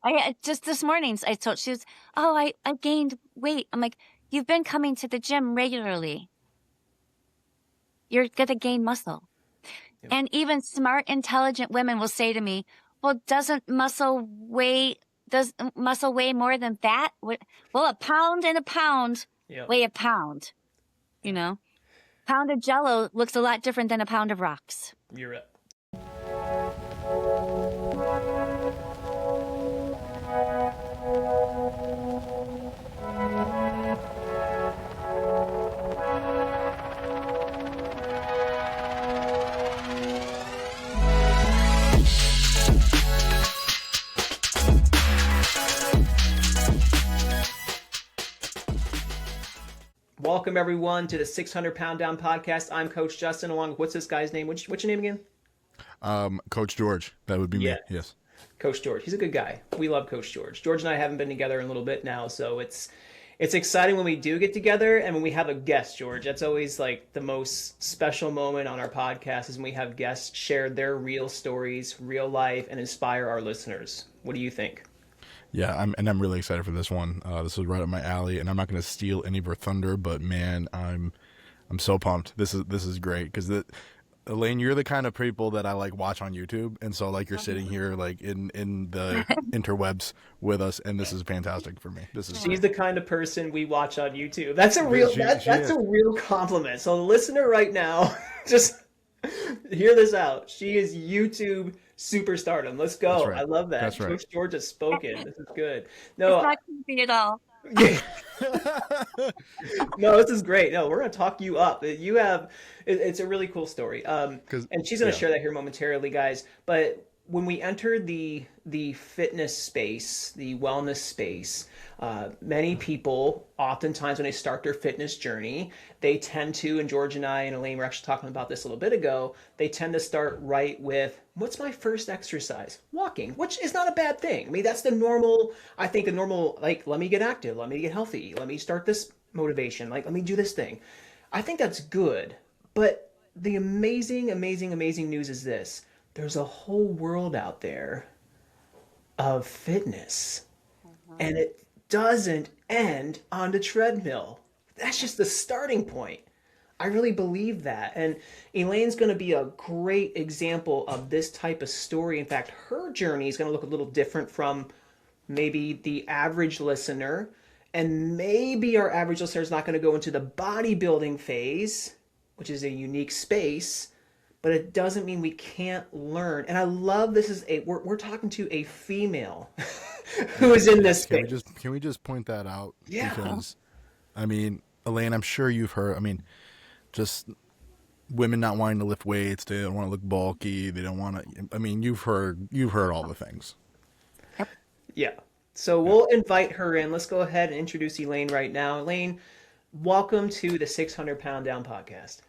I just this morning, I told she was, oh, I gained weight. I'm like, you've been coming to the gym regularly. You're going to gain muscle. Yep. And even smart, intelligent women will say to me, well, does muscle weigh more than fat? Well, a pound and a pound Yep. weigh a pound, you Yep. know? Pound of Jell-O looks a lot different than a pound of rocks. You're right. Welcome everyone to the 600 Pound Down podcast. I'm Coach Justin. Along with what's this guy's name? What's your name again? Coach George. That would be me. Yes. Coach George. He's a good guy. We love Coach George. George and I haven't been together in a little bit now, so it's exciting when we do get together and when we have a guest, George. That's always like the most special moment on our podcast is when we have guests share their real stories, real life, and inspire our listeners. What do you think? Yeah, I'm really excited for this one. This is right up my alley, and I'm not going to steal any of her thunder, but man, I'm so pumped. This is great because Elaine, you're the kind of people that I like watch on YouTube, and so like you're sitting here like in the interwebs with us, and this is fantastic for me. She's the kind of person we watch on YouTube. That's a real that's a real compliment. So the listener right now, just hear this out. She is YouTube superstardom. Let's go. Right. I love that. That's right. Coach George has spoken. This is good. No, it's not creepy at all. No, this is great. No, we're going to talk you up. It's a really cool story. And she's going to share that here momentarily, guys. But when we enter the fitness space, the wellness space, many people, oftentimes when they start their fitness journey, they tend to, and George and I and Elaine were actually talking about this a little bit ago, they tend to start right with, what's my first exercise? Walking, which is not a bad thing. I mean, that's the normal, like, let me get active, let me get healthy, let me start this motivation, like, let me do this thing. I think that's good. But the amazing, amazing, amazing news is this. There's a whole world out there of fitness, and it doesn't end on the treadmill. That's just the starting point. I really believe that. And Elaine's going to be a great example of this type of story. In fact, her journey is going to look a little different from maybe the average listener. And maybe our average listener is not going to go into the bodybuilding phase, which is a unique space. But it doesn't mean we can't learn. And I love this is we're talking to a female who is in this space. Can we just point that out? Yeah. Because, I mean, Elaine, I'm sure you've heard, just women not wanting to lift weights, they don't want to look bulky, they don't want to, you've heard all the things. Yep. Yeah. So we'll invite her in. Let's go ahead and introduce Elaine right now. Elaine, welcome to the 600 Pound Down podcast.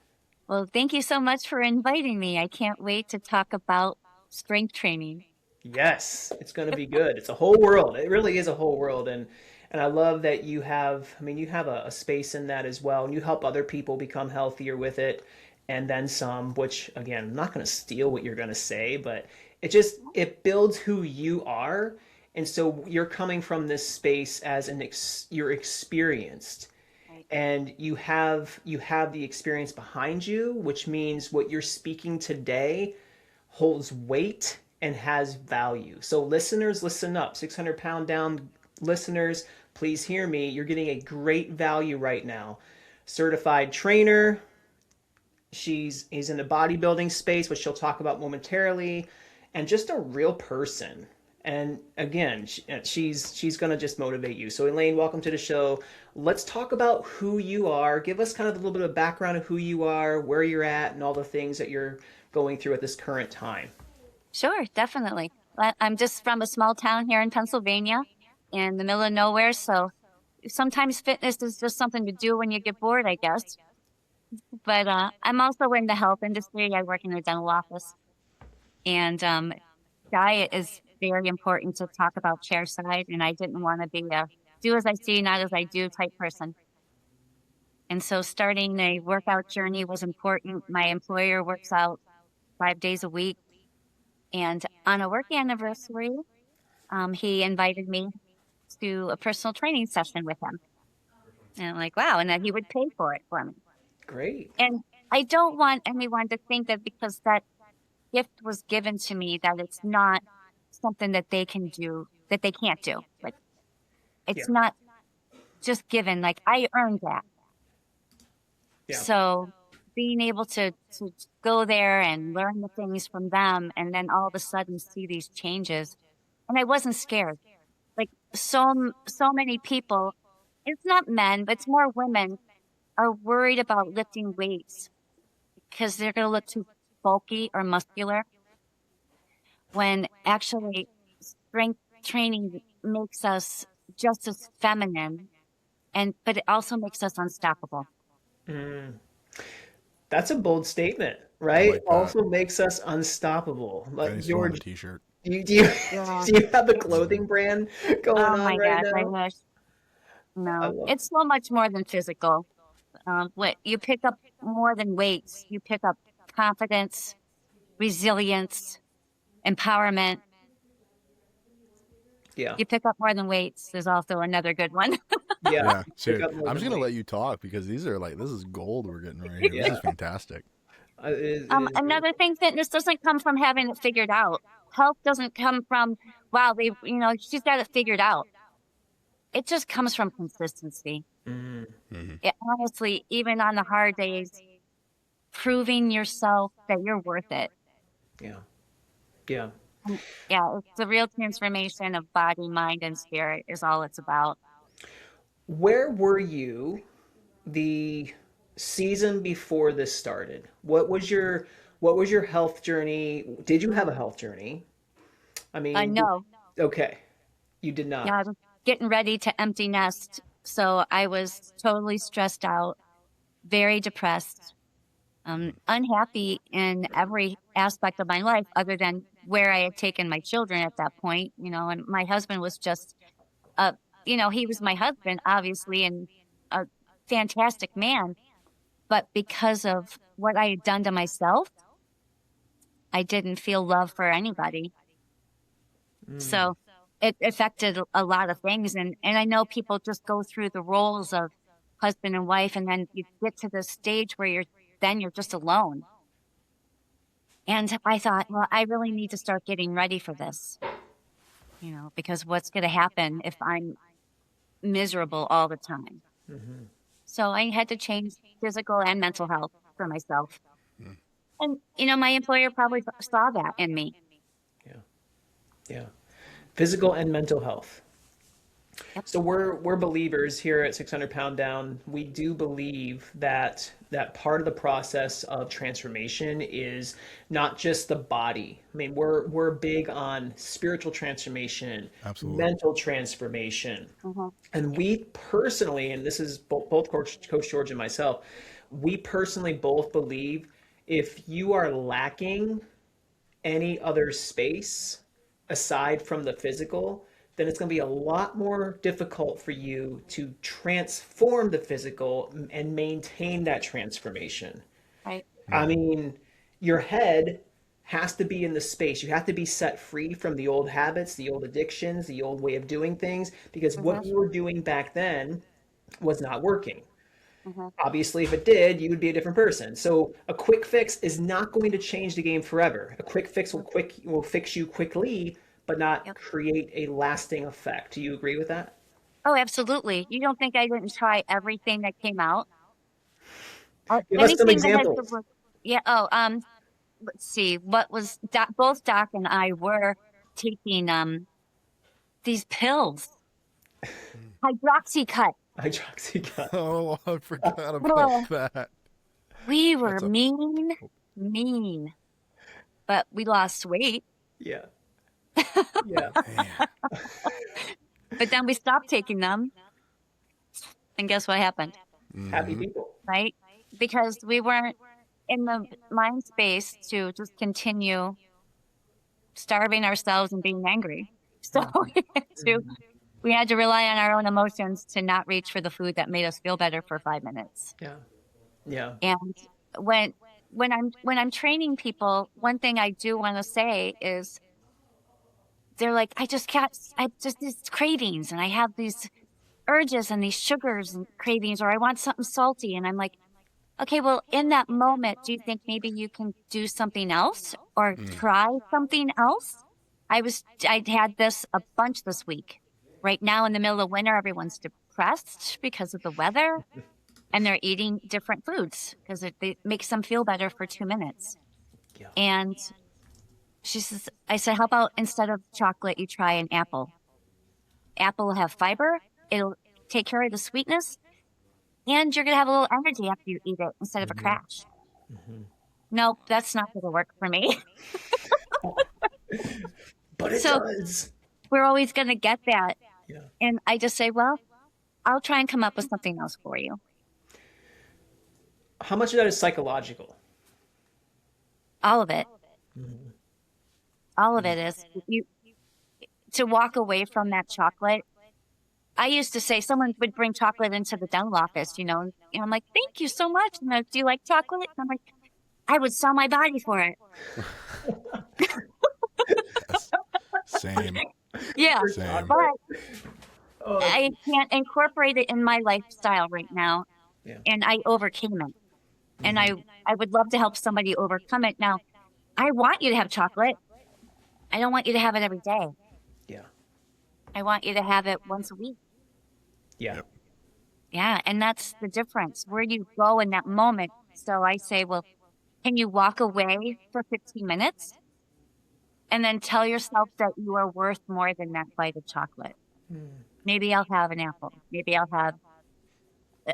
Well, thank you so much for inviting me. I can't wait to talk about strength training. Yes, it's going to be good. It's a whole world. It really is a whole world. And I love that you have a space in that as well. And you help other people become healthier with it. And then some, which again, I'm not going to steal what you're going to say, but it builds who you are. And so you're coming from this space as you're experienced. And you have the experience behind you, which means what you're speaking today holds weight and has value. So listeners, listen up. 600 Pound Down listeners, please hear me. You're getting a great value right now. Certified trainer. He's in the bodybuilding space, which she'll talk about momentarily, and just a real person. And again, she's going to just motivate you. So Elaine, welcome to the show. Let's talk about who you are. Give us kind of a little bit of background of who you are, where you're at, and all the things that you're going through at this current time. Sure, definitely. I'm just from a small town here in Pennsylvania in the middle of nowhere. So sometimes fitness is just something to do when you get bored, I guess. But I'm also in the health industry. I work in a dental office. And diet is very important to talk about chairside, and I didn't want to be a do as I see, not as I do type person. And so starting a workout journey was important. My employer works out 5 days a week. And on a work anniversary, he invited me to a personal training session with him. And I'm like, wow. And then he would pay for it for me. Great. And I don't want anyone to think that because that gift was given to me, that it's not something that they can do, that they can't do. Like, it's not just given. Like, I earned that. Yeah. So being able to go there and learn the things from them, and then all of a sudden see these changes, and I wasn't scared. Like, so many people, it's not men, but it's more women, are worried about lifting weights because they're going to look too bulky or muscular, when actually strength training makes us just as feminine, but it also makes us unstoppable. That's a bold statement, right? like that. Also makes us unstoppable. That Like, needs to go on George, a t-shirt. do you have a clothing brand going Oh on my right gosh, I now? wish. I No, love it's so much more than physical. What you pick up more than weights, you pick up confidence, resilience, empowerment. Yeah. You pick up more than weights. There's also another good one. Yeah, Pick seriously. up more I'm just than gonna let weight. you talk because these are like, this is gold we're getting right here. This Yeah. is fantastic. It is Another thing, fitness doesn't come from having it figured out. Health doesn't come from, wow, she's got it figured out. It just comes from consistency. Honestly, even on the hard days, proving yourself that you're worth it. Yeah. Yeah. Yeah, it's the real transformation of body, mind, and spirit is all it's about. Where were you the season before this started? What was your health journey? Did you have a health journey? I mean, No, okay, you did not. yeah, I was getting ready to empty nest. So I was totally stressed out, very depressed, unhappy in every aspect of my life other than where I had taken my children at that point, and my husband was just, uh, he was my husband, obviously, and a fantastic man. But because of what I had done to myself, I didn't feel love for anybody. So it affected a lot of things. And I know people just go through the roles of husband and wife, and then you get to the stage where you're just alone. And I thought, well, I really need to start getting ready for this, because what's going to happen if I'm miserable all the time? So I had to change physical and mental health for myself. And, my employer probably saw that in me. Yeah. Yeah. Physical and mental health. Yep. So we're believers here at 600 Pound Down. We do believe that part of the process of transformation is not just the body. I mean, we're big on spiritual transformation, Absolutely. mental transformation, and we personally, and this is both Coach George and myself, we personally both believe if you are lacking any other space aside from the physical, then it's going to be a lot more difficult for you to transform the physical and maintain that transformation. Right. I mean, your head has to be in the space. You have to be set free from the old habits, the old addictions, the old way of doing things, because what you were doing back then was not working. Obviously, if it did, you would be a different person. So a quick fix is not going to change the game forever. A quick fix will fix you quickly, but not create a lasting effect. Do you agree with that? Oh, absolutely. You don't think I didn't try everything that came out? Give us some Anything that has to examples. work. Yeah. Oh, let's see. What was Doc, both Doc and I were taking these pills, hydroxycut. Hydroxycut. Oh, I forgot Oh, about that. we were That's a- mean, but we lost weight. Yeah. Yeah. Man. But then we stopped taking them, and guess what happened? Happy people. Right? Because we weren't in the mind space to just continue starving ourselves and being angry. So we had to rely on our own emotions to not reach for the food that made us feel better for 5 minutes. Yeah. Yeah. And when I'm training people, one thing I do want to say is they're like, I just these cravings, and I have these urges and these sugars and cravings, or I want something salty. And I'm like, okay, well, in that moment, do you think maybe you can do something else or try something else? I'd had this a bunch this week. Right now in the middle of winter, everyone's depressed because of the weather, and they're eating different foods because it makes them feel better for 2 minutes. Yeah. And I said, how about instead of chocolate, you try an apple? Apple will have fiber. It'll take care of the sweetness, and you're going to have a little energy after you eat it instead of a crash. Nope, that's not going to work for me. But it does. We're always going to get that. Yeah. And I just say, well, I'll try and come up with something else for you. How much of that is psychological? All of it. All of it is to walk away from that chocolate. I used to say someone would bring chocolate into the dental office, and I'm like, thank you so much. And do you like chocolate? And I'm like, I would sell my body for it. Yes. Same. Yeah. Same. But I can't incorporate it in my lifestyle right now. Yeah. And I overcame it. And I would love to help somebody overcome it. Now, I want you to have chocolate. I don't want you to have it every day. Yeah. I want you to have it once a week. Yeah. Yeah, and that's the difference, where you go in that moment. So I say, well, can you walk away for 15 minutes and then tell yourself that you are worth more than that bite of chocolate? Maybe I'll have an apple. Maybe I'll have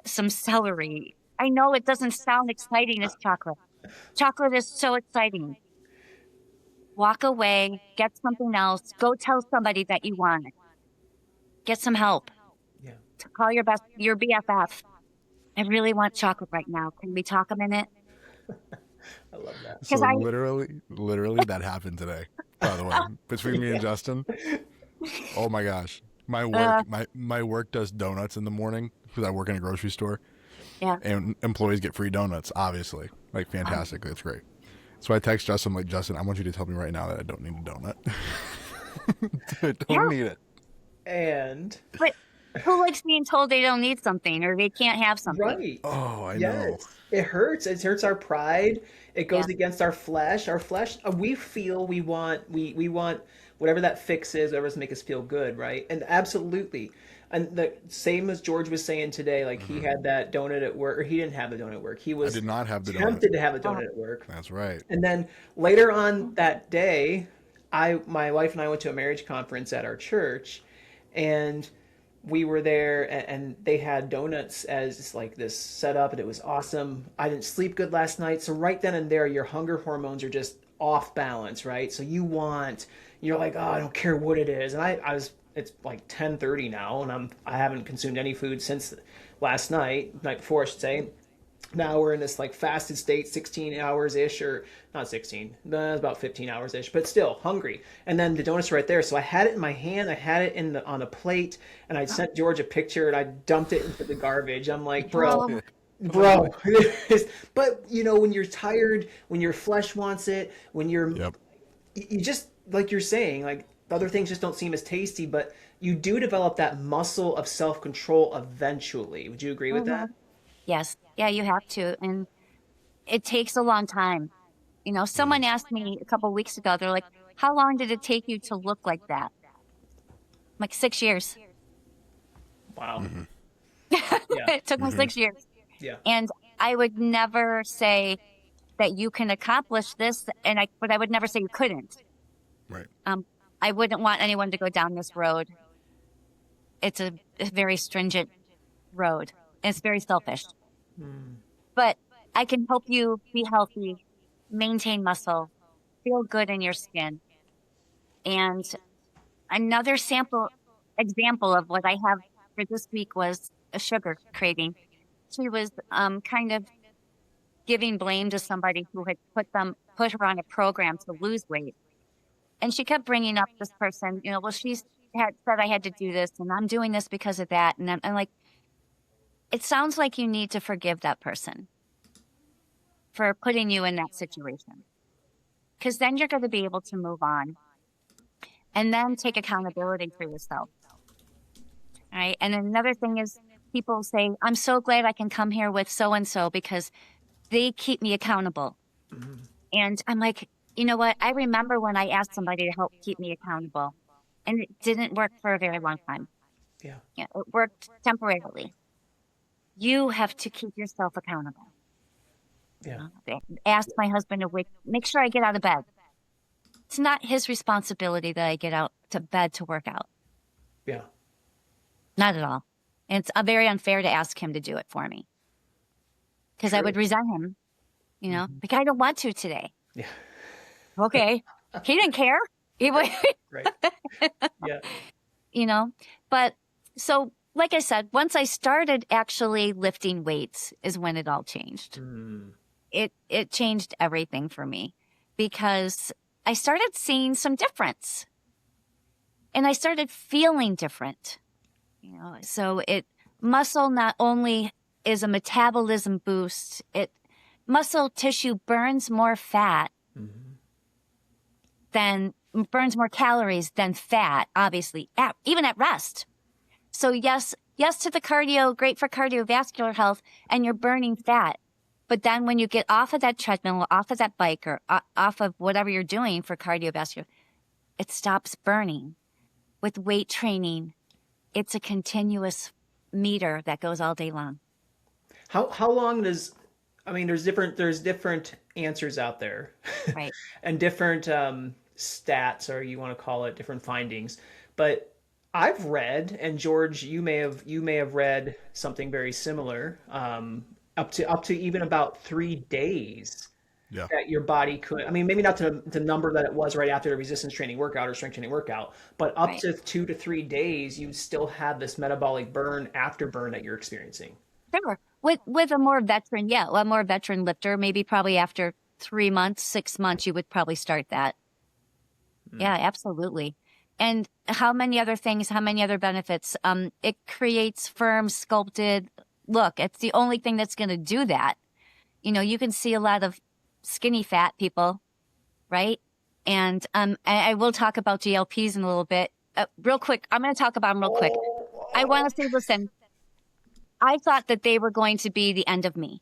some celery. I know it doesn't sound exciting as chocolate. Chocolate is so exciting. Walk away, get something else, go tell somebody that you want it. Get some help. Yeah. Call your BFF. I really want chocolate right now. Can we talk a minute? I love that. So literally that happened today, by the way, between me and Justin. Oh my gosh. My work, my work does donuts in the morning because I work in a grocery store. Yeah. And employees get free donuts, obviously. Like, fantastic. That's great. So I text Justin, like, Justin, I want you to tell me right now that I don't need a donut. I don't need it. And but who likes being told they don't need something or they can't have something? right. Oh, I know. It hurts. It hurts our pride. It goes against our flesh. Our flesh, we feel we want whatever that fix is, whatever's make us feel good, right? And absolutely. And the same as George was saying today, like he had that donut at work, or he didn't have the donut at work. I did not have the tempted to have a donut at work. That's right. And then later on that day, my wife and I went to a marriage conference at our church, and we were there, and they had donuts as like this setup, and it was awesome. I didn't sleep good last night, so right then and there, your hunger hormones are just off balance, right? So you're like, oh, I don't care what it is, and it's like 10:30 now, and I haven't consumed any food since night before, I should say. Now we're in this like fasted state, 16 hours ish, or not 16, about 15 hours ish, but still hungry. And then the donuts right there. So I had it in my hand, I had it on a plate, and I sent George a picture, and I dumped it into the garbage. I'm like, bro. But when you're tired, when your flesh wants it, when you just, like you're saying, like other things just don't seem as tasty, but you do develop that muscle of self-control eventually. Would you agree with that? Yes. Yeah, you have to. And it takes a long time. Someone asked me a couple of weeks ago, they're like, how long did it take you to look like that? I'm like, 6 years. Wow. It took me 6 years. Yeah. And I would never say that you can accomplish this, but I would never say you couldn't. Right. I wouldn't want anyone to go down this road. It's a very stringent road. It's very selfish. But I can help you be healthy, maintain muscle, feel good in your skin. And another example of what I have for this week was a sugar craving. She was kind of giving blame to somebody who had put her on a program to lose weight. And she kept bringing up this person, well, she's had said I had to do this, and I'm doing this because of that. And I'm like, it sounds like you need to forgive that person for putting you in that situation, because then you're going to be able to move on. and then take accountability for yourself. All right. And another thing is people say, I'm so glad I can come here with so-and-so because they keep me accountable. Mm-hmm. And I'm like, you know what? I remember when I asked somebody to help keep me accountable, and it didn't work for a very long time. Yeah. It worked temporarily. You have to keep yourself accountable. Yeah. Ask my husband to make sure I get out of bed. It's not his responsibility that I get out to bed to work out. Yeah. Not at all. And it's very unfair to ask him to do it for me. Because I would resent him, like, I don't want to today. Yeah. Okay. He didn't care. Right. Yeah. But so, like I said, once I started actually lifting weights is when it all changed. It changed everything for me because I started seeing some difference and I started feeling different. So muscle not only is a metabolism boost, muscle tissue burns more fat burns more calories than fat, obviously, even at rest. So yes to the cardio, great for cardiovascular health, and you're burning fat. But then when you get off of that treadmill, off of that bike, or off of whatever you're doing for cardiovascular, it stops burning. With weight training, it's a continuous meter that goes all day long. How long there's different answers out there. Right. And different stats, or you want to call it different findings. But I've read, and George, you may have read something very similar, up to even about 3 days. Yeah. That your body could, maybe not to the number that it was right after the resistance training workout or strength training workout, but up to 2 to 3 days, you still have this metabolic afterburn that you're experiencing. Sure. With a more veteran lifter, maybe probably after 3 months, 6 months, you would probably start that. Yeah, absolutely. And how many other benefits? It creates firm, sculpted look. It's the only thing that's going to do that. You can see a lot of skinny fat people, right? And I will talk about GLPs in a little bit. Real quick, I'm going to talk about them real quick. I want to say, listen, I thought that they were going to be the end of me.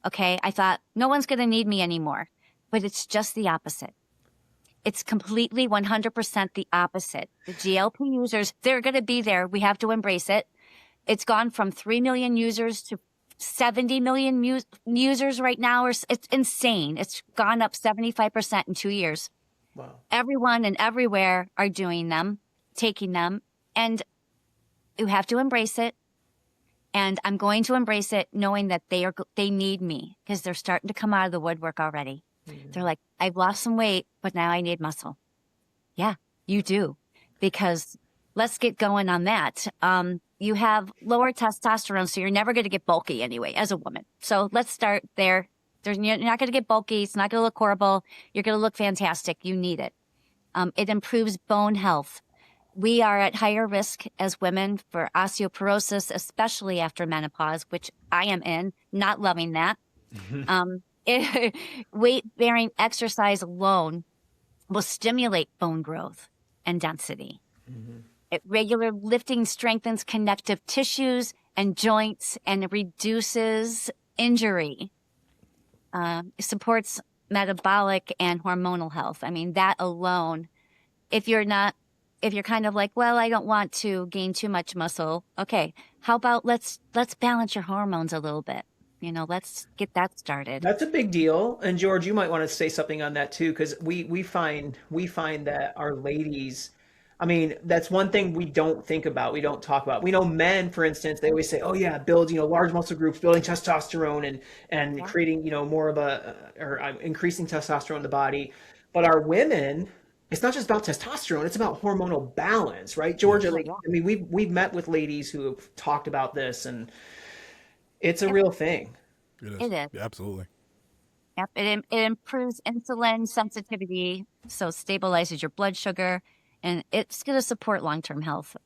Okay. I thought no one's going to need me anymore, but it's just the opposite. It's completely 100% the opposite. The GLP users, they're going to be there. We have to embrace it. It's gone from 3 million users to 70 million users right now. It's insane. It's gone up 75% in 2 years. Wow. Everyone and everywhere are doing them, taking them, and you have to embrace it. And I'm going to embrace it knowing that they need me because they're starting to come out of the woodwork already. They're like, I've lost some weight, but now I need muscle. Yeah, you do. Because let's get going on that. You have lower testosterone, so you're never going to get bulky anyway as a woman. So let's start there. You're not going to get bulky. It's not going to look horrible. You're going to look fantastic. You need it. It improves bone health. We are at higher risk as women for osteoporosis, especially after menopause, which I am in, not loving that. Weight-bearing exercise alone will stimulate bone growth and density. Regular lifting strengthens connective tissues and joints and reduces injury. It supports metabolic and hormonal health. That alone, if you're kind of like, well, I don't want to gain too much muscle. Okay, how about let's balance your hormones a little bit. Let's get that started. That's a big deal. And George, you might want to say something on that too, because we find that our ladies, that's one thing we don't think about. We don't talk about. We know men, for instance, they always say, oh yeah, build, large muscle groups, building testosterone and creating, more of or increasing testosterone in the body. But our women, it's not just about testosterone, it's about hormonal balance, right? George, we've met with ladies who have talked about this, and it's a real thing. It is. Yeah, absolutely. Yep. It improves insulin sensitivity, so stabilizes your blood sugar, and it's going to support long-term health.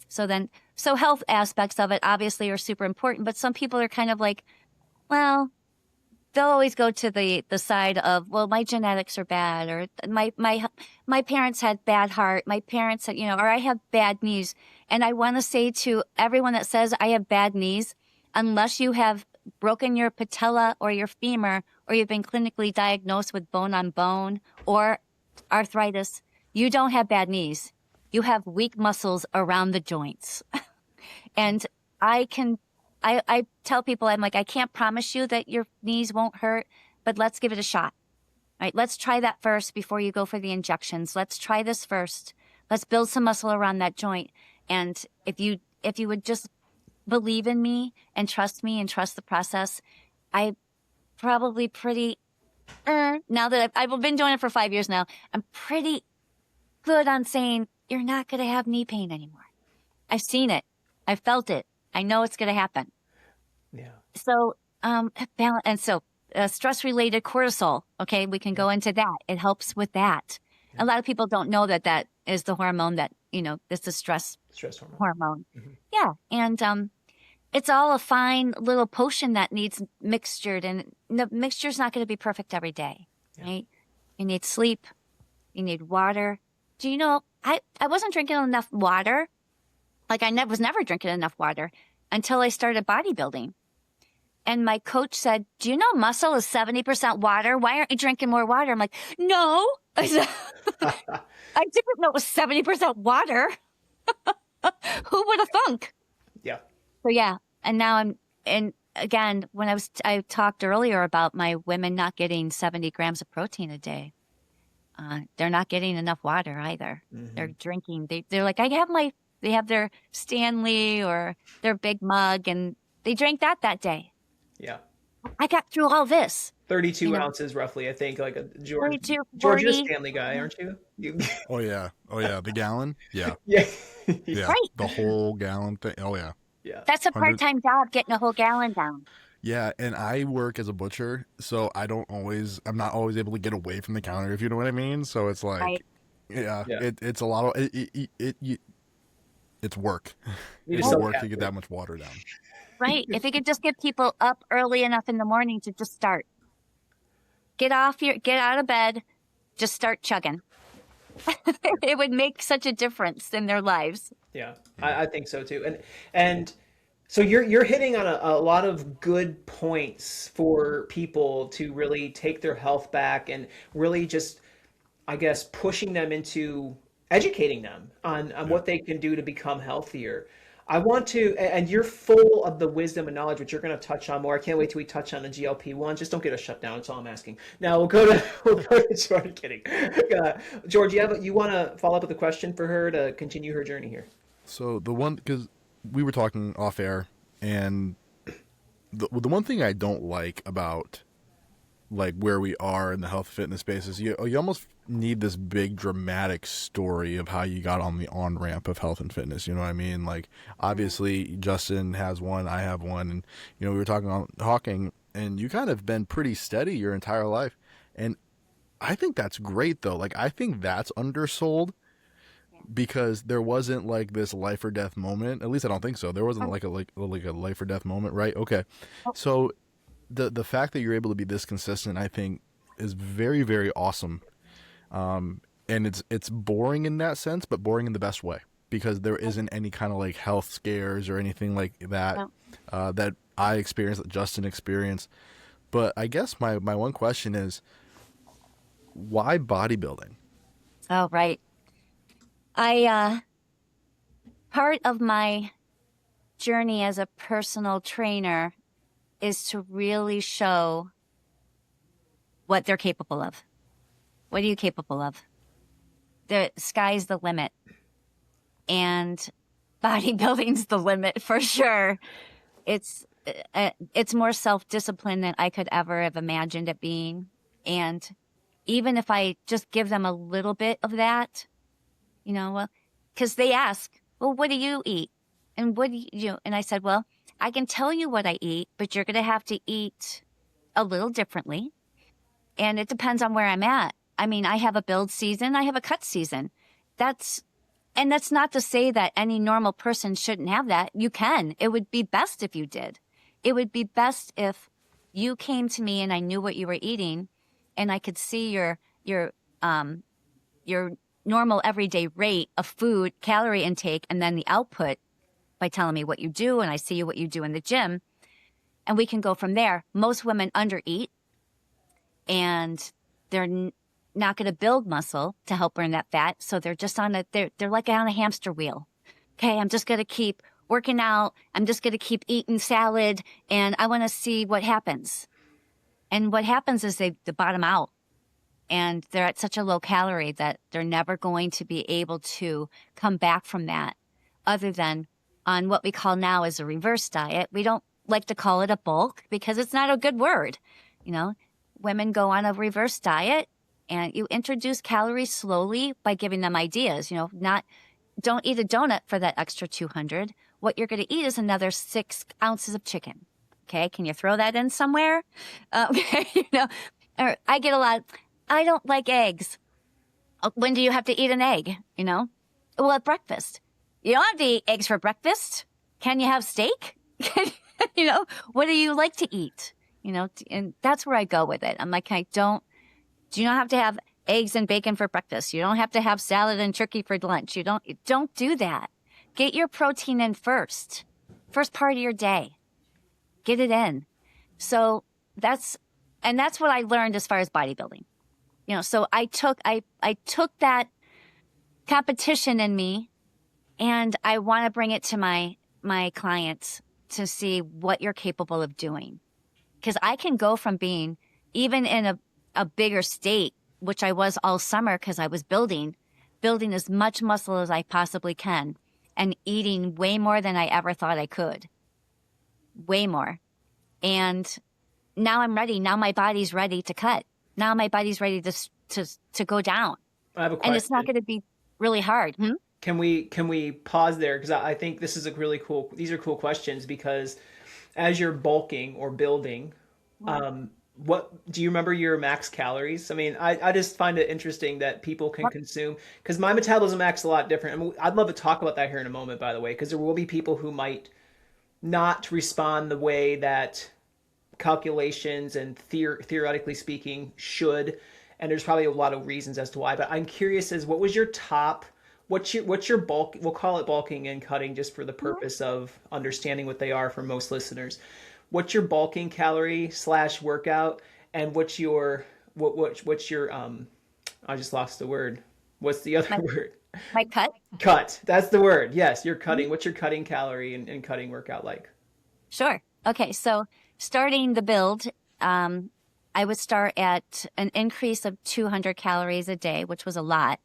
So health aspects of it obviously are super important, but some people are kind of like, well, they'll always go to the side of, well, my genetics are bad, or my parents had bad heart, my parents had, or I have bad knees. And I want to say to everyone that says I have bad knees, unless you have broken your patella or your femur, or you've been clinically diagnosed with bone on bone or arthritis, you don't have bad knees. You have weak muscles around the joints. And I tell people, I'm like, I can't promise you that your knees won't hurt, but let's give it a shot. All right, let's try that first before you go for the injections. Let's try this first. Let's build some muscle around that joint. And if you would just believe in me and trust the process, I probably pretty, now that I've been doing it for 5 years now, I'm pretty good on saying you're not going to have knee pain anymore. I've seen it. I've felt it. I know it's going to happen. Yeah. So, balance, and so stress-related cortisol. Okay, we can go into that. It helps with that. Yeah. A lot of people don't know that is the hormone that this is stress hormone. Mm-hmm. Yeah, and it's all a fine little potion that needs mixtured, and the mixture's not going to be perfect every day, right? You need sleep. You need water. Do you know? I wasn't drinking enough water. Like I was never drinking enough water until I started bodybuilding. And my coach said, do you know muscle is 70% water? Why aren't you drinking more water? I'm like, no. I said, I didn't know it was 70% water. Who would have thunk? Yeah. So yeah. And now and again, when I talked earlier about my women not getting 70 grams of protein a day. They're not getting enough water either. Mm-hmm. They're drinking. They're like, they have their Stanley or their big mug, and they drank that day. Yeah. I got through all this. 32 ounces roughly, I think, like a George. 32, George, you're a Stanley guy, aren't you? Oh yeah. The gallon? Yeah. Yeah. Yeah. Right. The whole gallon thing. Oh yeah. Yeah. That's a part-time job, getting a whole gallon down. Yeah, and I work as a butcher, so I'm not always able to get away from the counter, if you know what I mean. So it's like, right. It's a lot of it's work. It's work to get that much water down. Right. If you could just get people up early enough in the morning to just start, get out of bed, just start chugging. It would make such a difference in their lives. Yeah, I think so too. And so you're hitting on a lot of good points for people to really take their health back, and really just, I guess, pushing them into educating them on what they can do to become healthier. I want to, and you're full of the wisdom and knowledge, which you're going to touch on more. I can't wait till we touch on the GLP-1. Just don't get us shut down. That's all I'm asking. Now we'll go to George. Kidding. George, you want to follow up with a question for her to continue her journey here? So because we were talking off air, and the one thing I don't like about like where we are in the health fitness space is you almost need this big dramatic story of how you got on the on-ramp of health and fitness. You know what I mean? Like, obviously Justin has one, I have one, and we were talking, and you kind of been pretty steady your entire life. And I think that's great though. Like, I think that's undersold, because there wasn't like this life or death moment. At least I don't think so. There wasn't like a life or death moment, right? Okay. So the fact that you're able to be this consistent, I think, is very, very awesome. And it's boring in that sense, but boring in the best way, because there isn't any kind of like health scares or anything like that that I experienced, that Justin experienced. But I guess my one question is, why bodybuilding? Oh, right. Part of my journey as a personal trainer is to really show what they're capable of. What are you capable of? The sky's the limit. And bodybuilding's the limit for sure. It's more self-discipline than I could ever have imagined it being. And even if I just give them a little bit of that, because they ask, well, what do you eat? And what do you? And I said, well, I can tell you what I eat, but you're going to have to eat a little differently. And it depends on where I'm at. I mean, I have a build season. I have a cut season. That's not to say that any normal person shouldn't have that. You can. It would be best if you did. It would be best if you came to me and I knew what you were eating, and I could see your normal everyday rate of food, calorie intake, and then the output by telling me what you do, and I see what you do in the gym, and we can go from there. Most women undereat, and they're not going to build muscle to help burn that fat, so they're just they're like on a hamster wheel. Okay, I'm just going to keep working out. I'm just going to keep eating salad, and I want to see what happens. And what happens is they bottom out, and they're at such a low calorie that they're never going to be able to come back from that, other than on what we call now as a reverse diet. We don't like to call it a bulk because it's not a good word. You know, women go on a reverse diet, and you introduce calories slowly by giving them ideas. You know, don't eat a donut for that extra 200. What you're going to eat is another 6 ounces of chicken. Okay, can you throw that in somewhere? Okay, you know, or I get a lot. I don't like eggs. When do you have to eat an egg? You know, well, at breakfast. You don't have to eat eggs for breakfast. Can you have steak? You know, what do you like to eat? You know, and that's where I go with it. I'm like, do you not have to have eggs and bacon for breakfast? You don't have to have salad and turkey for lunch. You don't do that. Get your protein in first part of your day. Get it in. So that's what I learned as far as bodybuilding. You know, so I took that competition in me, and I want to bring it to my clients to see what you're capable of doing. Because I can go from being even in a bigger state, which I was all summer because I was building as much muscle as I possibly can, and eating way more than I ever thought I could. Way more. And now I'm ready. Now my body's ready to cut. Now my body's ready to go down. I have a question. And it's not going to be really hard. Can we pause there? Because I think this is these are cool questions, because as you're bulking or building, what do you remember your max calories? I mean, I just find it interesting that people can consume, because my metabolism acts a lot different. I mean, I'd love to talk about that here in a moment, by the way, because there will be people who might not respond the way that calculations and theoretically speaking should, and there's probably a lot of reasons as to why. But I'm curious as what's your bulk? We'll call it bulking and cutting just for the purpose of understanding what they are for most listeners. What's your bulking calorie / workout, and what's your I just lost the word. What's the other word? My cut? Cut. That's the word. Yes, you're cutting. What's your cutting calorie and cutting workout like? Sure. Okay, so starting the build, I would start at an increase of 200 calories a day, which was a lot.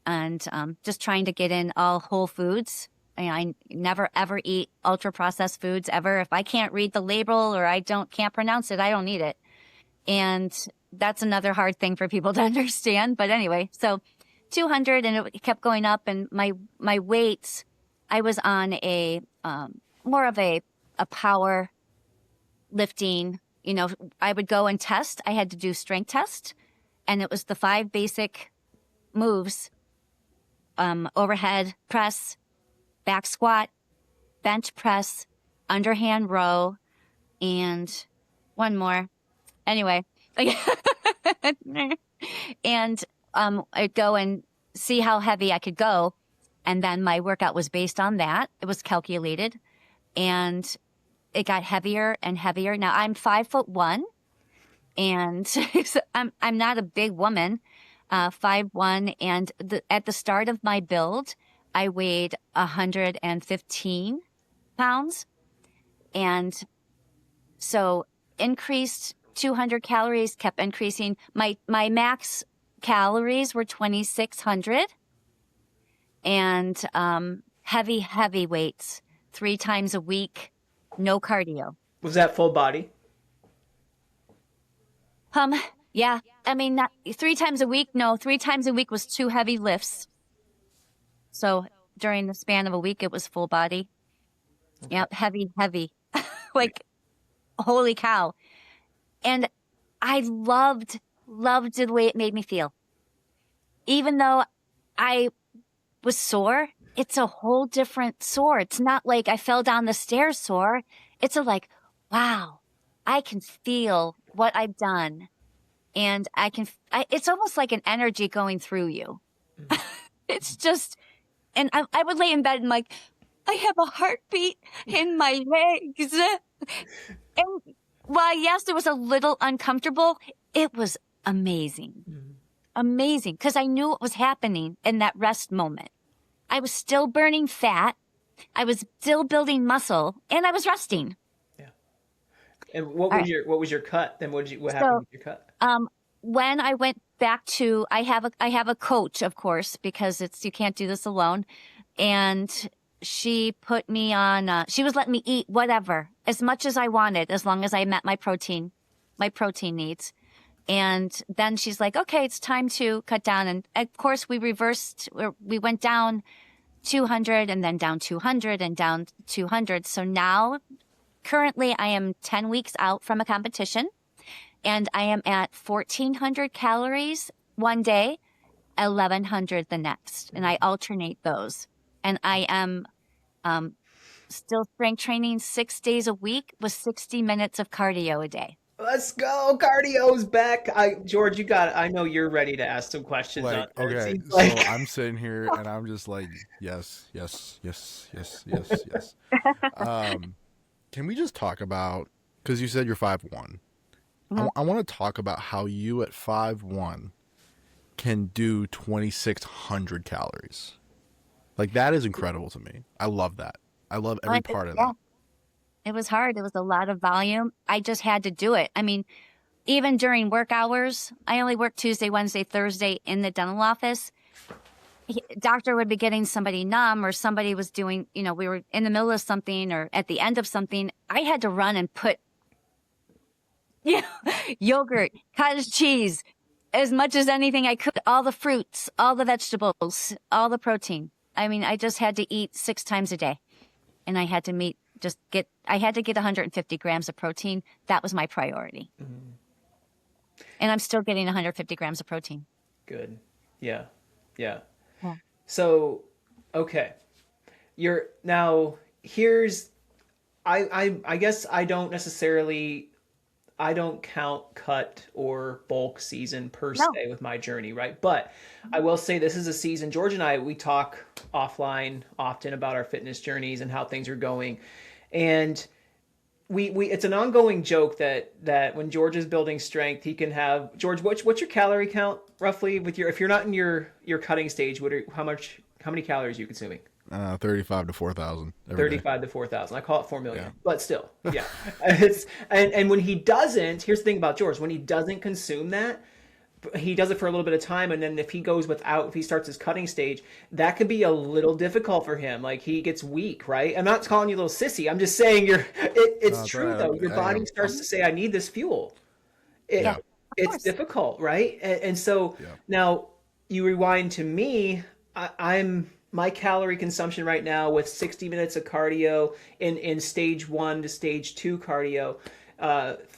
And just trying to get in all whole foods. I never, ever eat ultra-processed foods, ever. If I can't read the label or can't pronounce it, I don't eat it. And that's another hard thing for people to understand. But anyway, so 200, and it kept going up. And my weights, I was on a more of a power lifting. You know, I would go and test. I had to do strength test, and it was the 5 basic moves: overhead press, back squat, bench press, underhand row, and one more. Anyway, and I'd go and see how heavy I could go, and then my workout was based on that. It was calculated, and it got heavier and heavier. Now I'm 5'1", and so I'm not a big woman, 5'1", and at the start of my build, I weighed 115 pounds, and so increased 200 calories, kept increasing. My max calories were 2,600, and heavy weights 3 times a week. No cardio. Was that full body? Yeah. I mean, not 3 times a week. No, 3 times a week was 2 heavy lifts. So during the span of a week, it was full body. Okay. Yep. Heavy. Like, holy cow. And I loved the way it made me feel. Even though I was sore, it's a whole different sore. It's not like I fell down the stairs sore. It's like, wow, I can feel what I've done, and it's almost like an energy going through you. It's just, and I would lay in bed and like, I have a heartbeat in my legs. And while, yes, it was a little uncomfortable, it was amazing. Amazing. Because I knew what was happening in that rest moment. I was still burning fat. I was still building muscle, and I was resting. Yeah. And what was your cut? Then what happened with your cut? When I went back to, I have a coach, of course, because you can't do this alone. And she put me on, she was letting me eat whatever, as much as I wanted, as long as I met my protein needs. And then she's like, okay, it's time to cut down. And of course we went down 200 and then down 200 and down 200. So now currently I am 10 weeks out from a competition, and I am at 1,400 calories one day, 1,100 the next. And I alternate those. And I am still strength training 6 days a week with 60 minutes of cardio a day. Let's go. Cardio's back. George, I know you're ready to ask some questions. Okay, so I'm sitting here and I'm just like, yes. Can we just talk about, because you said you're 5'1". I want to talk about how you at 5'1" can do 2,600 calories. Like, that is incredible to me. I love that. I love every part of that. It was hard. It was a lot of volume. I just had to do it. I mean, even during work hours, I only worked Tuesday, Wednesday, Thursday in the dental office. Doctor would be getting somebody numb, or somebody was doing, we were in the middle of something or at the end of something. I had to run and put yogurt, cottage cheese, as much as anything I could, all the fruits, all the vegetables, all the protein. I mean, I just had to eat 6 times a day, and I had to get 150 grams of protein. That was my priority. And I'm still getting 150 grams of protein. Good. Yeah. So, okay. I guess I don't count cut or bulk season per se with my journey, right? But I will say this is a season. George and we talk offline often about our fitness journeys and how things are going. And we it's an ongoing joke that when George is building strength, he can have, George, what's your calorie count roughly if you're not in your cutting stage, how many calories are you consuming? 35 to 4,000. 35 to 4,000. I call it 4 million, but still, yeah. And when he doesn't, here's the thing about George, when he doesn't consume that, he does it for a little bit of time, and then if he starts his cutting stage, that could be a little difficult for him. Like, he gets weak, right? I'm not calling you a little sissy. I'm just saying it's true though. Your body starts to say, I need this fuel. It's difficult, right? And so now you rewind to me. My calorie consumption right now with 60 minutes of cardio in stage 1 to stage 2 cardio,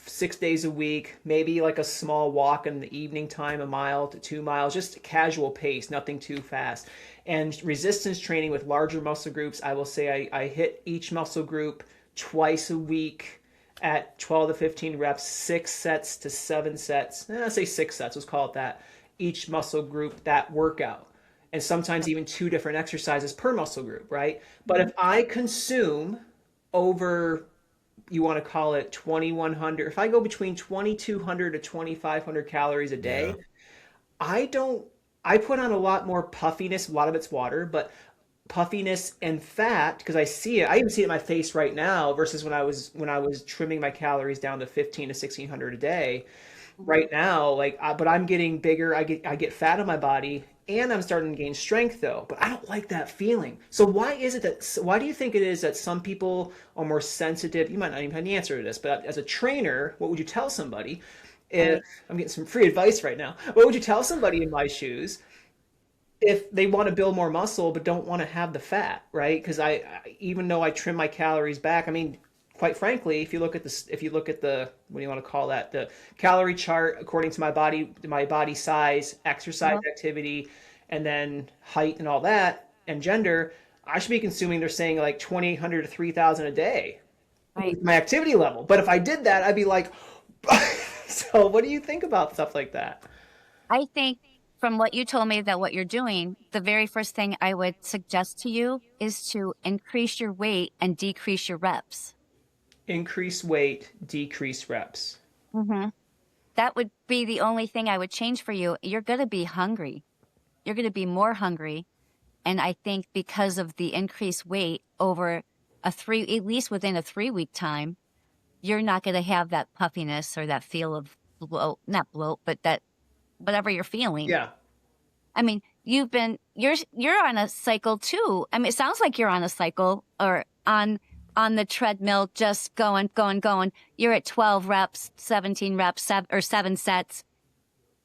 6 days a week, maybe like a small walk in the evening time, 1 mile to 2 miles, just casual pace, nothing too fast. And resistance training with larger muscle groups, I will say I hit each muscle group twice a week at 12 to 15 reps, 6 sets to 7 sets. Let's say 6 sets, let's call it that. Each muscle group, that workout. And sometimes even 2 different exercises per muscle group, right? But if I consume over, you want to call it 2,100, if I go between 2,200 to 2,500 calories a day, I put on a lot more puffiness. A lot of it's water, but puffiness and fat, because I even see it in my face right now versus when I was trimming my calories down to 1,500 to 1,600 a day. Right now, but I'm getting bigger. I get fat on my body, and I'm starting to gain strength though. But I don't like that feeling. So why do you think it is that some people are more sensitive? You might not even have the answer to this, but as a trainer, what would you tell somebody if I'm getting some free advice right now? What would you tell somebody in my shoes if they want to build more muscle but don't want to have the fat, right? Because even though I trim my calories back, I mean, quite frankly, if you look at the what do you want to call that, the calorie chart according to my body size, exercise activity, and then height and all that, and gender, I should be consuming, they're saying, like 2,800 to 3,000 a day. Right. with my activity level. But if I did that, I'd be like, so what do you think about stuff like that? I think from what you told me that what you're doing, the very first thing I would suggest to you is to increase your weight and decrease your reps. Increase weight, decrease reps. Mm-hmm. That would be the only thing I would change for you. You're going to be hungry. You're going to be more hungry. And I think because of the increased weight over at least within a 3-week time, you're not going to have that puffiness or that feel of bloat, not bloat, but that whatever you're feeling. Yeah. I mean, you're on a cycle too. I mean, it sounds like you're on a cycle or on the treadmill, just going. You're at 12 reps, 17 reps, or 7 sets.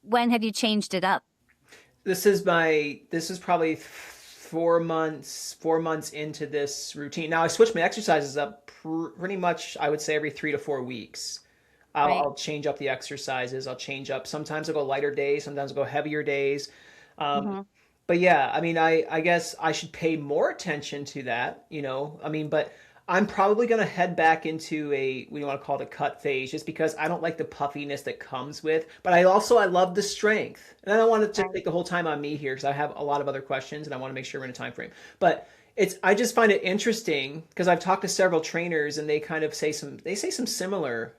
When have you changed it up? This is probably 4 months into this routine. Now I switch my exercises up pretty much, I would say every 3 to 4 weeks. I'll change up the exercises. I'll change up. Sometimes I'll go lighter days. Sometimes I'll go heavier days. But yeah, I mean, I guess I should pay more attention to that, I mean, but I'm probably going to head back into we want to call it a cut phase, just because I don't like the puffiness that comes with, but I love the strength. And I don't want to take the whole time on me here, because I have a lot of other questions and I want to make sure we're in a time frame. But I just find it interesting because I've talked to several trainers and they kind of say some similar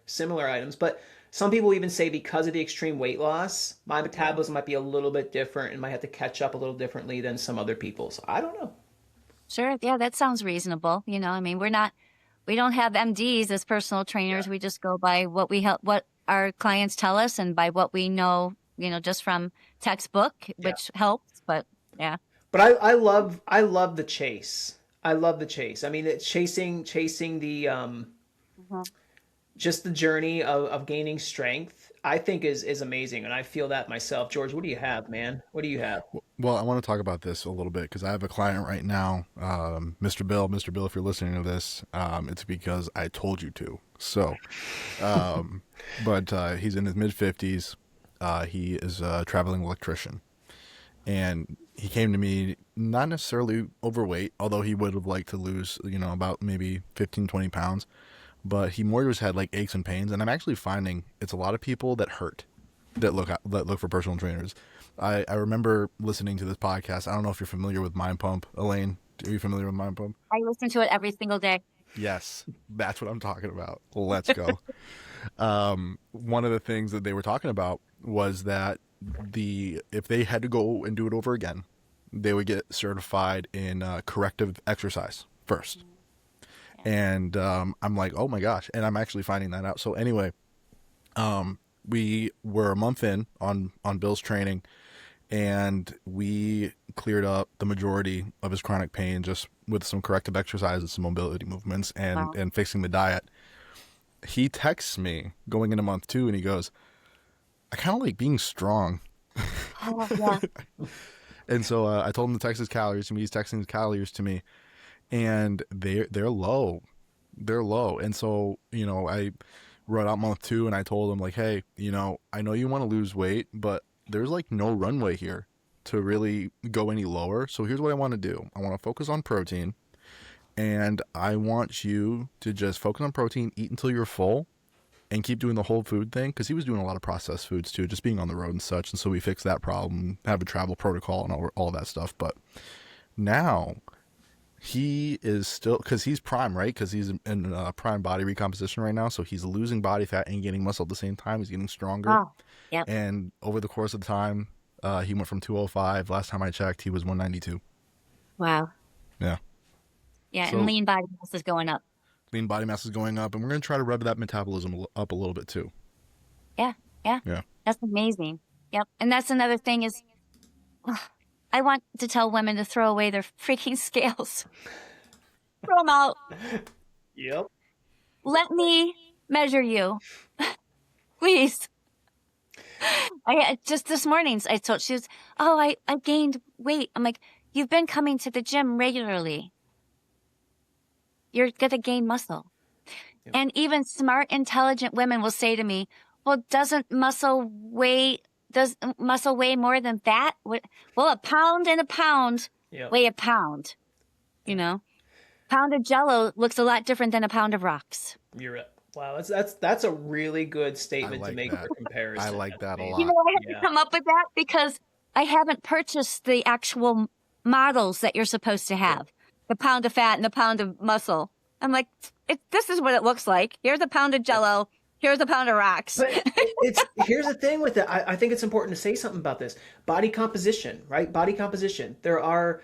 items, but some people even say because of the extreme weight loss, my metabolism might be a little bit different and might have to catch up a little differently than some other people. So I don't know. Sure. Yeah, that sounds reasonable. I mean, we don't have MDs as personal trainers. We just go by what our clients tell us and by what we know, just from textbook, which helps. But yeah. But I love the chase. I love the chase. I mean, it's chasing the just the journey of gaining strength, I think is amazing, and I feel that myself. George, what do you have, man? What do you have? Well, I want to talk about this a little bit because I have a client right now, Mr. Bill. Mr. Bill, if you're listening to this, it's because I told you to. So, but he's in his mid-50s. He is a traveling electrician. And he came to me not necessarily overweight, although he would have liked to lose, about maybe 15, 20 pounds. But he more just had like aches and pains. And I'm actually finding it's a lot of people that look for personal trainers. I remember listening to this podcast. I don't know if you're familiar with Mind Pump. Elaine, are you familiar with Mind Pump? I listen to it every single day. Yes, that's what I'm talking about. Let's go. One of the things that they were talking about was that if they had to go and do it over again, they would get certified in corrective exercise first. And I'm like, oh my gosh. And I'm actually finding that out. So anyway, we were a month in on Bill's training, and we cleared up the majority of his chronic pain just with some corrective exercises, some mobility movements, and fixing the diet. He texts me going into month 2, and he goes, I kind of like being strong. Oh, yeah. And so I told him to text his calories to me. He's texting his calories to me, and they're low. They're low. And so, I wrote out month 2, and I told him, like, hey, I know you want to lose weight, but there's like no runway here to really go any lower. So here's what I want to do. I want to focus on protein, and I want you to just focus on protein, eat until you're full, and keep doing the whole food thing, because he was doing a lot of processed foods too, just being on the road and such. And so we fixed that problem, have a travel protocol and all that stuff. But now he is still, because he's prime, right? Because he's in prime body recomposition right now. So he's losing body fat and gaining muscle at the same time. He's getting stronger. Oh, yep. And over the course of the time, he went from 205. Last time I checked, he was 192. Wow. Yeah. Yeah, So, and lean body mass is going up. Lean body mass is going up, and we're going to try to rev that metabolism up a little bit too. Yeah. Yeah. That's amazing. Yep. And that's another thing is, I want to tell women to throw away their freaking scales. Throw them out. Yep. Let me measure you. Please. Just this morning, I told she was, I gained weight. I'm like, you've been coming to the gym regularly. You're going to gain muscle. Yep. And even smart, intelligent women will say to me, well, does muscle weigh more than fat? Well, a pound and a pound weigh a pound. Pound of Jell-O looks a lot different than a pound of rocks. Wow, that's a really good statement to like make that. for comparison. I like that a You lot. know, I had to come up with that because I haven't purchased the actual models that you're supposed to have. The pound of fat and the pound of muscle. I'm like, this is what it looks like. Here's a pound of Jell-O. Here's a pound of rocks. But here's the thing with it. I think it's important to say something about this. Body composition, right? Body composition. There are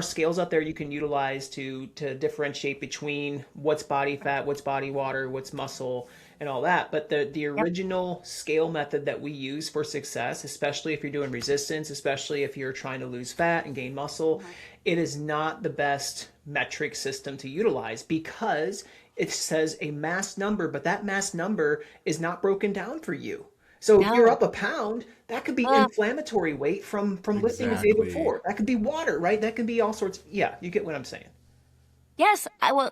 scales out there you can utilize to differentiate between what's body fat, what's body water, what's muscle, and all that. But the original scale method that we use for success, especially if you're doing resistance, especially if you're trying to lose fat and gain muscle, it is not the best metric system to utilize because it says a mass number, but that mass number is not broken down for you. So if you're up a pound, that could be inflammatory weight from lifting the day before. That could be water, right? That could be all sorts. Yeah, you get what I'm saying. Yes,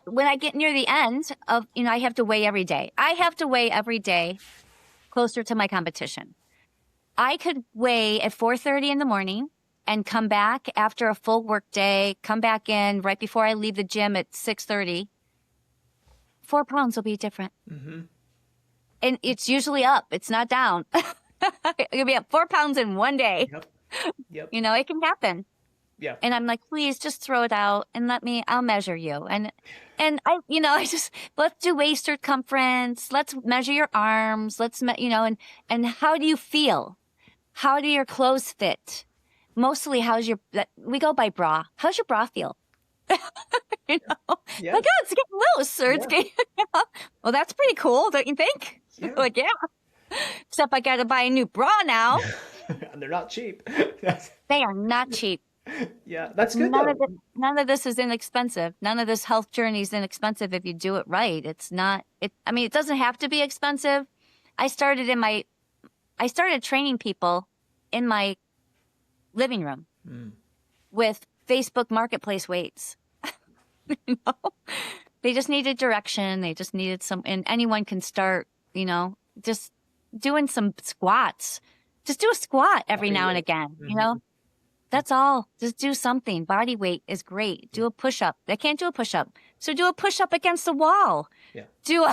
when I get near the end of, I have to weigh every day. I have to weigh every day closer to my competition. I could weigh at 4:30 in the morning and come back after a full work day, come back in right before I leave the gym at 6:30. 4 pounds will be different. Mm-hmm. And it's usually up. It's not down. It'll be up 4 pounds in one day. Yep. It can happen. Yeah. And I'm like, please just throw it out and I'll measure you. And let's do waist circumference. Let's measure your arms. And how do you feel? How do your clothes fit? Mostly, we go by bra. How's your bra feel? Like, oh, it's getting loose, or it's getting, well, that's pretty cool, don't you think? Yeah. Like, except I got to buy a new bra now. And they're not cheap. They are not cheap. Yeah, that's good. None of this is inexpensive. None of this health journey is inexpensive if you do it right. It's not. It doesn't have to be expensive. I started training people in my living room with Facebook Marketplace weights. They just needed direction. They just needed and anyone can start, just doing some squats. Just do a squat every now and again, That's all. Just do something. Body weight is great. Do a push-up. They can't do a push-up. So do a push-up against the wall. Yeah. Do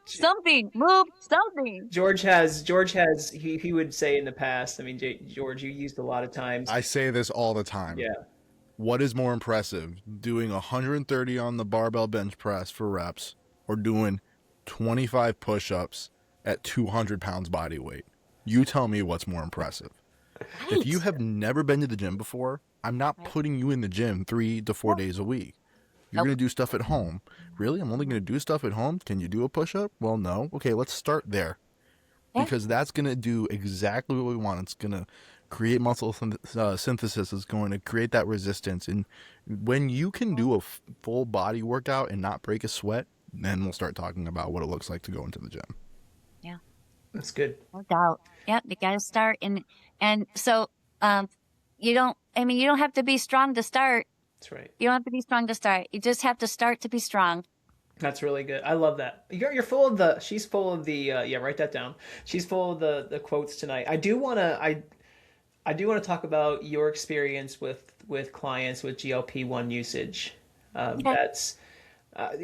something. Move something. George has, he would say in the past, George, you used a lot of times. I say this all the time. Yeah. What is more impressive, doing 130 on the barbell bench press for reps or doing 25 push-ups at 200 pounds body weight? You tell me what's more impressive. Right. If you have never been to the gym before, I'm not putting you in the gym 3 to 4 days a week. You're going to do stuff at home. Really? I'm only going to do stuff at home? Can you do a push-up? Well, no. Okay, let's start there. Because that's going to do exactly what we want. It's going to create muscle synthesis. It's going to create that resistance. And when you can do a full body workout and not break a sweat, then we'll start talking about what it looks like to go into the gym. Yeah. That's good. No doubt. Yep, you got to start. And so you don't have to be strong to start. That's right. You don't have to be strong to start. You just have to start to be strong. That's really good. I love that. You're full of she's full of the write that down. She's full of the quotes tonight. I do want to talk about your experience with clients with GLP-1 usage. That's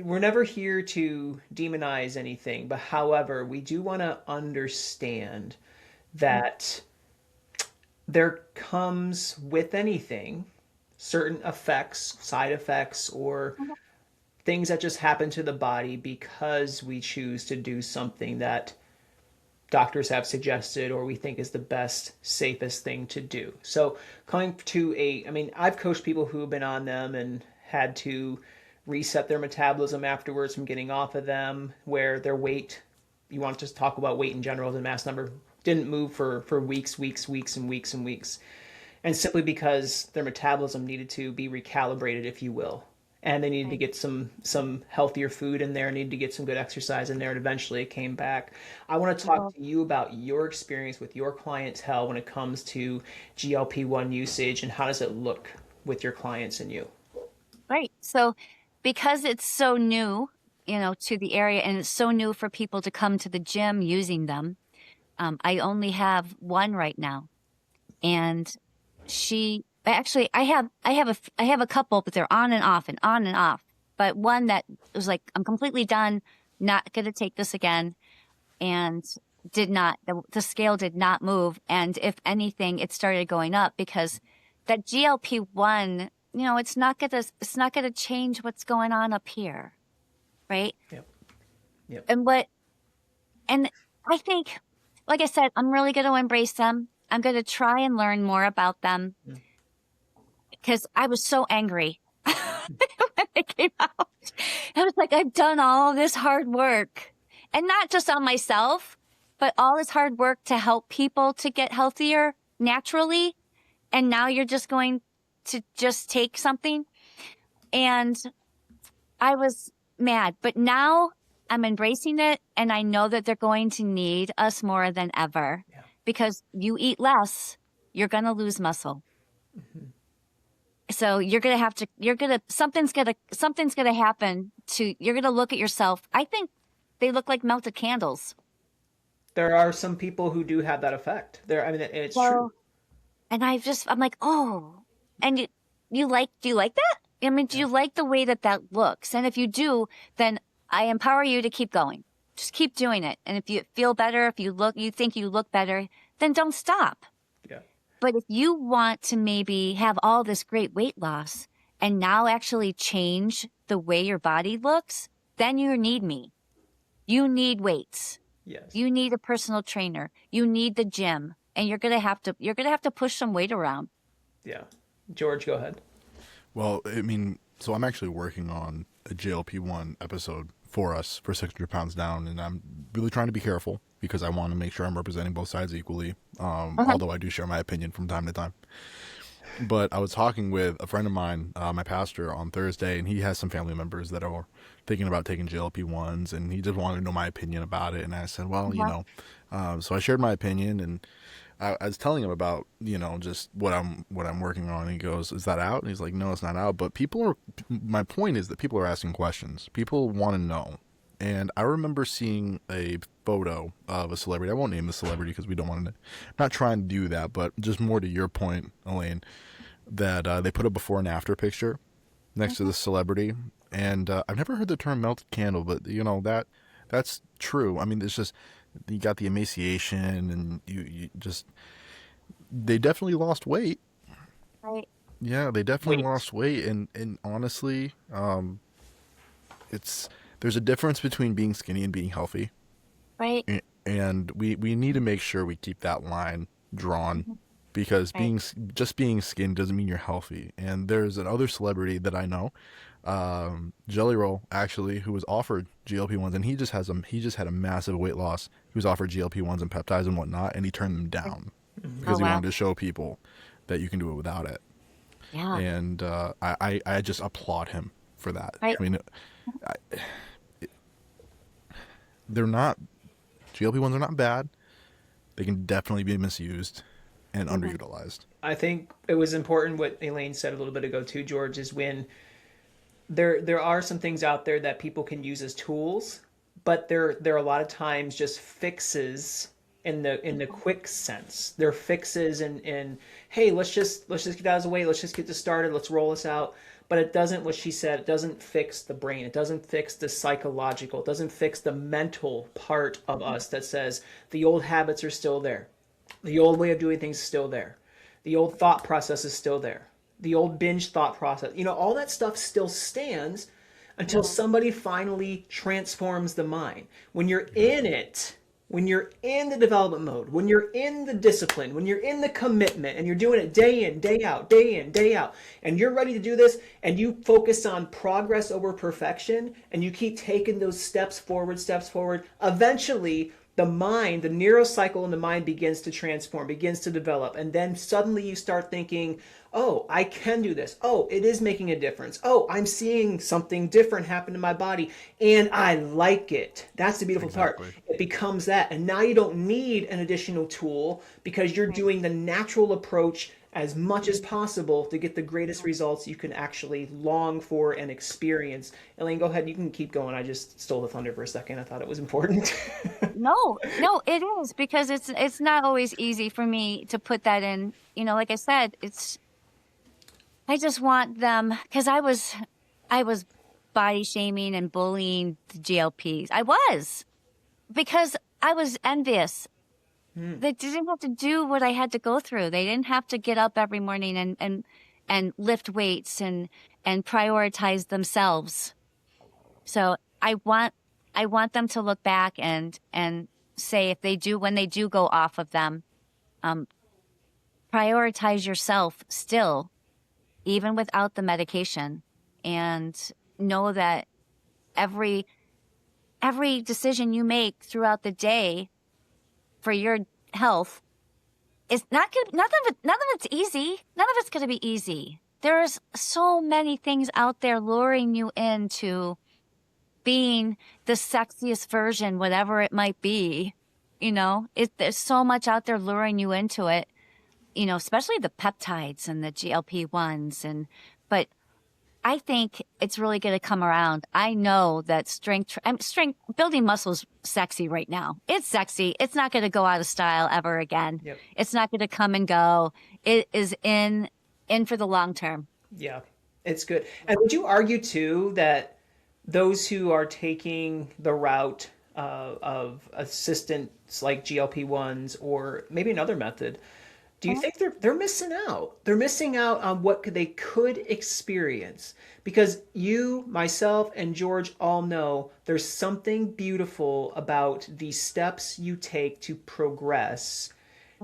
we're never here to demonize anything, but however, we do want to understand that there comes with anything certain effects, side effects, or things that just happen to the body because we choose to do something that doctors have suggested or we think is the best, safest thing to do. So coming to I've coached people who have been on them and had to reset their metabolism afterwards from getting off of them, where their weight, you want to just talk about weight in general, the mass number, didn't move for weeks. And simply because their metabolism needed to be recalibrated, if you will. And they needed to get some healthier food in there, needed to get some good exercise in there, and eventually it came back. I want to talk to you about your experience with your clientele when it comes to GLP-1 usage, and how does it look with your clients and you? Right. So because it's so new, to the area, and it's so new for people to come to the gym using them, I only have one right now. And I have a couple, but they're on and off and on and off. but one that was like, I'm completely done, not going to take this again. And the scale did not move. And if anything, it started going up because that GLP-1, it's not going to change what's going on up here. Right. Yep. Yep. And I think, like I said, I'm really going to embrace them. I'm going to try and learn more about them because I was so angry when they came out. I was like, I've done all this hard work, and not just on myself, but all this hard work to help people to get healthier naturally. And now you're just going to just take something. And I was mad, but now I'm embracing it. And I know that they're going to need us more than ever because you eat less, you're going to lose muscle. Mm-hmm. So something's going to happen you're going to look at yourself. I think they look like melted candles. There are some people who do have that effect. It's true. And I'm like, oh, and do you like that? I mean, do you like the way that looks? And if you do, then I empower you to keep going. Just keep doing it. And if you feel better, if you think you look better, then don't stop. Yeah. But if you want to maybe have all this great weight loss and now actually change the way your body looks, then you need me. You need weights. Yes. You need a personal trainer. You need the gym, and you're gonna have to push some weight around. Yeah. George, go ahead. Well, I mean, so I'm actually working on a GLP-1 episode for us for 600 pounds down, and I'm really trying to be careful because I want to make sure I'm representing both sides equally. Although I do share my opinion from time to time. But I was talking with a friend of mine, my pastor, on Thursday, and he has some family members that are thinking about taking GLP-1s, and he just wanted to know my opinion about it. And I said, well, so I shared my opinion, and I was telling him about, just what I'm working on. And he goes, is that out? And he's like, no, it's not out. But my point is that people are asking questions. People want to know. And I remember seeing a photo of a celebrity. I won't name the celebrity because we don't want to, not trying to do that, but just more to your point, Elaine, that they put a before and after picture next to the celebrity. And I've never heard the term melted candle, but that's true. I mean, it's just, you got the emaciation and you just, they definitely lost weight. Right. Yeah, they definitely lost weight. And honestly, there's a difference between being skinny and being healthy. Right. And we need to make sure we keep that line drawn because being skinny doesn't mean you're healthy. And there's another celebrity that I know, Jelly Roll, actually, who was offered GLP-1s, and he just had a massive weight loss. He was offered GLP-1s and peptides and whatnot, and he turned them down because he wanted to show people that you can do it without it. Yeah. And I just applaud him for that. Right. I mean, GLP-1s are not bad. They can definitely be misused and underutilized. I think it was important what Elaine said a little bit ago too, George, is when there are some things out there that people can use as tools, but they're a lot of times just fixes in the quick sense. They're fixes in hey, let's just get out of the way, let's just get this started, let's roll this out. But it doesn't, what she said, it doesn't fix the brain. It doesn't fix the psychological. It doesn't fix the mental part of us that says the old habits are still there. The old way of doing things is still there. The old thought process is still there. The old binge thought process. All that stuff still stands until somebody finally transforms the mind. When you're in it, when you're in the development mode, when you're in the discipline, when you're in the commitment, and you're doing it day in, day out, and you're ready to do this, and you focus on progress over perfection, and you keep taking those steps forward, eventually the mind, the neurocycle in the mind begins to transform, begins to develop, and then suddenly you start thinking, oh, I can do this. Oh, it is making a difference. Oh, I'm seeing something different happen to my body, and I like it. That's the beautiful part. It becomes that, and now you don't need an additional tool because you're doing the natural approach as much as possible to get the greatest results you can actually long for and experience. Elaine, go ahead. You can keep going. I just stole the thunder for a second. I thought it was important. No, it is, because it's not always easy for me to put that in. Like I said, I just want them, because I was body shaming and bullying the GLPs. I was, because I was envious. They didn't have to do what I had to go through. They didn't have to get up every morning and lift weights and prioritize themselves. So I want them to look back and say, if they do, when they do go off of them, prioritize yourself still, even without the medication, and know that every decision you make throughout the day for your health is not good. None of it's easy. None of it's going to be easy. There's so many things out there luring you into being the sexiest version, whatever it might be. There's so much out there luring you into it, especially the peptides and the GLP-1s. But I think it's really going to come around. I know that strength building muscles sexy right now. It's sexy. It's not going to go out of style ever again. Yep. It's not going to come and go. It is in for the long term. Yeah, it's good. And would you argue too that those who are taking the route of assistants like GLP-1s or maybe another method, do you think they're missing out? They're missing out on what they could experience, because you, myself, and George all know there's something beautiful about the steps you take to progress,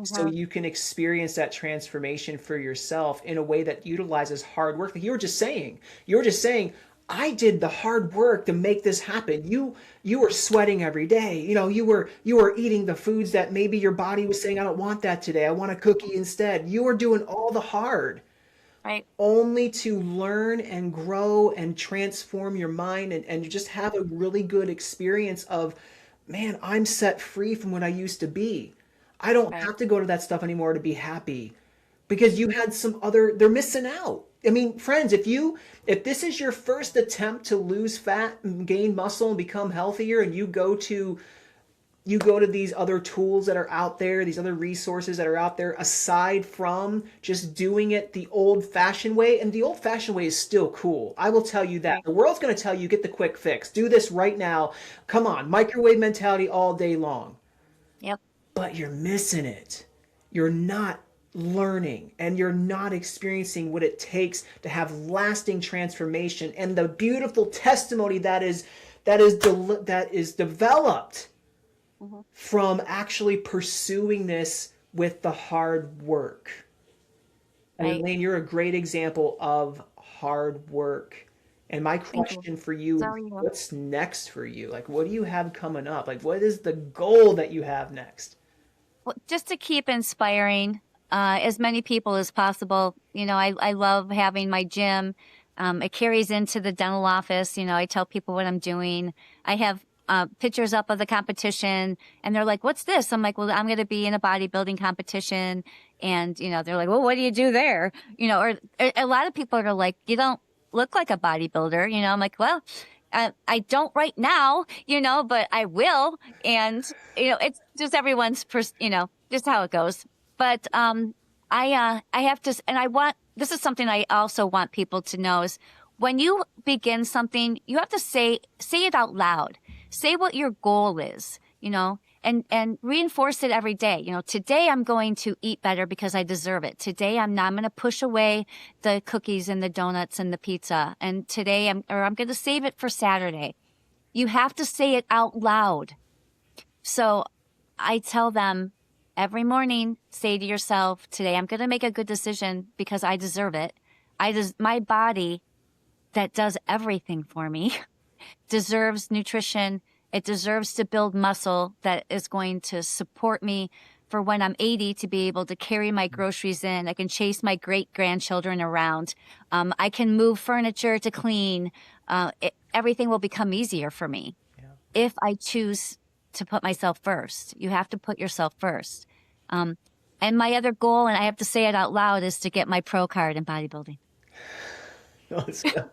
so you can experience that transformation for yourself in a way that utilizes hard work. Like you were just saying, I did the hard work to make this happen. You were sweating every day. You were eating the foods that maybe your body was saying, I don't want that today. I want a cookie instead. You were doing all the hard, right? Only to learn and grow and transform your mind and just have a really good experience of, man, I'm set free from what I used to be. I don't have to go to that stuff anymore to be happy, because you had they're missing out. I mean, friends, if this is your first attempt to lose fat and gain muscle and become healthier, and you go to these other tools that are out there, these other resources that are out there, aside from just doing it the old-fashioned way, and the old-fashioned way is still cool. I will tell you that. The world's going to tell you, get the quick fix. Do this right now. Come on, microwave mentality all day long. Yep. But you're missing it. You're not learning, and you're not experiencing what it takes to have lasting transformation and the beautiful testimony that is developed from actually pursuing this with the hard work. And Elain, you're a great example of hard work. And my question for you, what's next for you? Like, what do you have coming up? Like, what is the goal that you have next? Well, just to keep inspiring as many people as possible. I love having my gym. It carries into the dental office. I tell people what I'm doing. I have pictures up of the competition, and they're like, what's this? I'm like, well, I'm going to be in a bodybuilding competition. And, they're like, well, what do you do there? Or a lot of people are like, you don't look like a bodybuilder. I'm like, well, I don't right now, but I will. And, it's just everyone's, just how it goes. But I have to, and this is something I also want people to know is when you begin something, you have to say it out loud. Say what your goal is, and reinforce it every day. Today I'm going to eat better because I deserve it. Today I'm going to push away the cookies and the donuts and the pizza. And today I'm going to save it for Saturday. You have to say it out loud. So I tell them every morning, say to yourself, today I'm going to make a good decision because I deserve it. My body that does everything for me deserves nutrition. It deserves to build muscle that is going to support me for when I'm 80 to be able to carry my groceries in. I can chase my great-grandchildren around. I can move furniture to clean. Everything will become easier for me if I choose to put myself first. You have to put yourself first. And my other goal, and I have to say it out loud, is to get my pro card in bodybuilding. Let's go.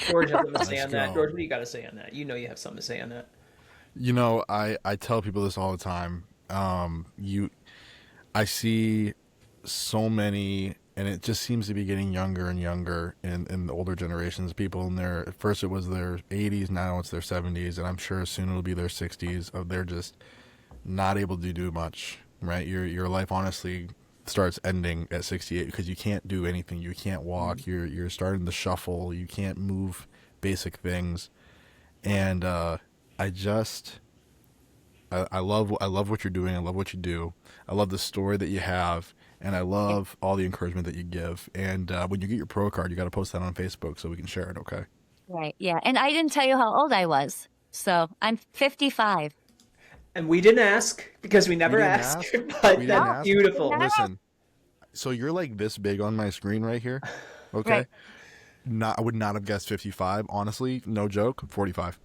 George has something to say on that. George, what do you got to say on that? You have something to say on that. I tell people this all the time. I see so many and it just seems to be getting younger and younger in the older generations. People in their, at first it was their 80s, now it's their 70s, and I'm sure soon it'll be their 60s. Of they're just not able to do much, right? Your life honestly starts ending at 68 because you can't do anything. You can't walk. You're starting to shuffle. You can't move basic things, and I love what you're doing. I love what you do. I love the story that you have, and I love all the encouragement that you give. And when you get your pro card, you got to post that on Facebook so we can share it. Okay. Right. Yeah. And I didn't tell you how old I was. So I'm 55. And we didn't ask because we never ask, but that's beautiful. Listen, so you're like this big on my screen right here. Okay. Right. I would not have guessed 55. Honestly, no joke. 45.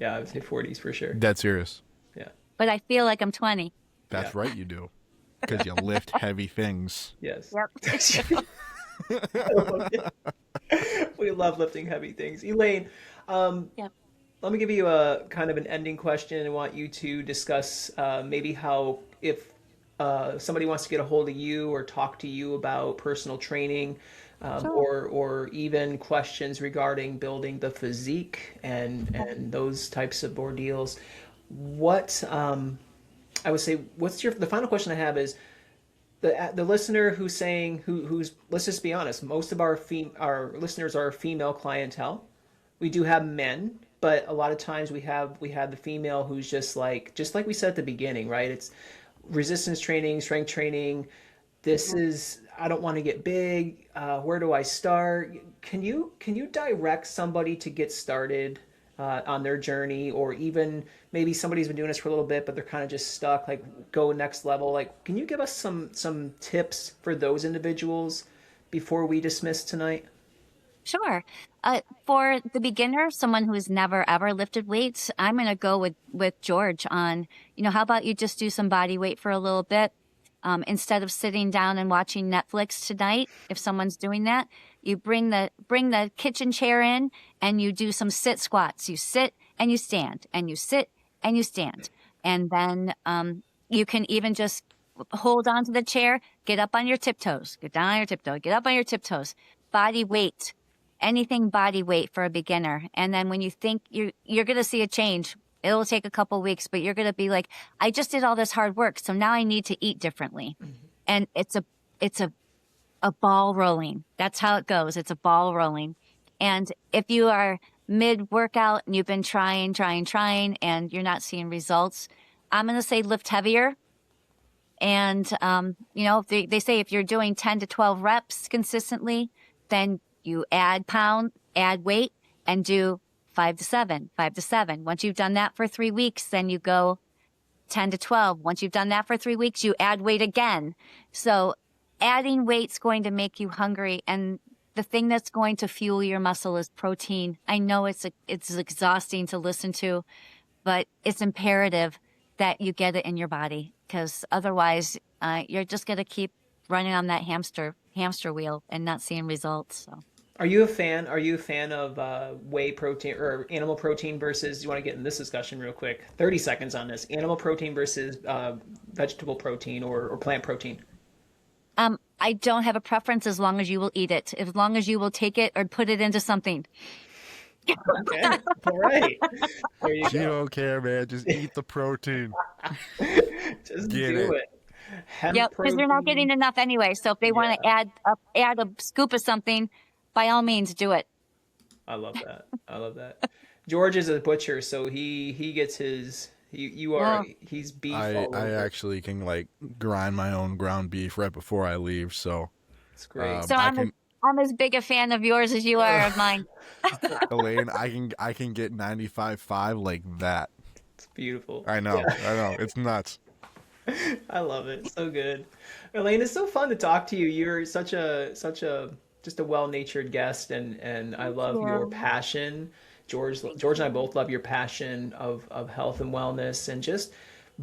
Yeah, I would say 40s for sure. Dead serious. Yeah. But I feel like I'm 20. That's right, you do. Because you lift heavy things. Yes. Yep. We love lifting heavy things. Elain, let me give you a kind of an ending question. I want you to discuss maybe how, if somebody wants to get a hold of you or talk to you about personal training, or even questions regarding building the physique and those types of ordeals. What I would say, the final question I have is the listener who's saying who's let's just be honest, most of our listeners are female clientele. We do have men, but a lot of times we have the female who's just like we said at the beginning, right? It's resistance training, strength training. This is, I don't want to get big. Where do I start? Can you direct somebody to get started on their journey, or even maybe somebody's been doing this for a little bit, but they're kind of just stuck, like go next level? Like, can you give us some tips for those individuals before we dismiss tonight? Sure. For the beginner, someone who has never ever lifted weights, I'm going to go with George on, how about you just do some body weight for a little bit? Instead of sitting down and watching Netflix tonight, if someone's doing that, you bring the kitchen chair in and you do some sit squats. You sit and you stand, and you sit and you stand. And then you can even just hold on to the chair, get up on your tiptoes, get down on your tiptoe, get up on your tiptoes. Body weight, anything body weight for a beginner. And then when you think you're going to see a change, it'll take a couple weeks, but you're going to be like, I just did all this hard work, so now I need to eat differently. Mm-hmm. And it's a ball rolling. That's how it goes. It's a ball rolling. And if you are mid-workout and you've been trying, and you're not seeing results, I'm going to say lift heavier. And, they say if you're doing 10 to 12 reps consistently, then you add weight, and do 5 to 7. Once you've done that for 3 weeks, then you go 10 to 12. Once you've done that for 3 weeks, you add weight again. So adding weight's going to make you hungry. And the thing that's going to fuel your muscle is protein. I know it's exhausting to listen to, but it's imperative that you get it in your body, because otherwise you're just going to keep running on that hamster wheel and not seeing results. So. Are you a fan of whey protein or animal protein versus, you want to get in this discussion real quick, 30 seconds on this, animal protein versus vegetable protein or plant protein? I don't have a preference as long as you will eat it, as long as you will take it or put it into something. Okay. All right. There you go. You don't care, man. Just eat the protein. Just do it. Yep, because you're not getting enough anyway. So if they want to add a scoop of something, by all means, do it. I love that. George is a butcher, so he gets his. He's beef. I actually can grind my own ground beef right before I leave, so it's great. So I'm as big a fan of yours as you are of mine. Elain, I can get 95.5 like that. It's beautiful. I know, it's nuts. I love it. So good. Elain, it's so fun to talk to you. You're such a just a well-natured guest, and I love your passion. George and I both love your passion of health and wellness and just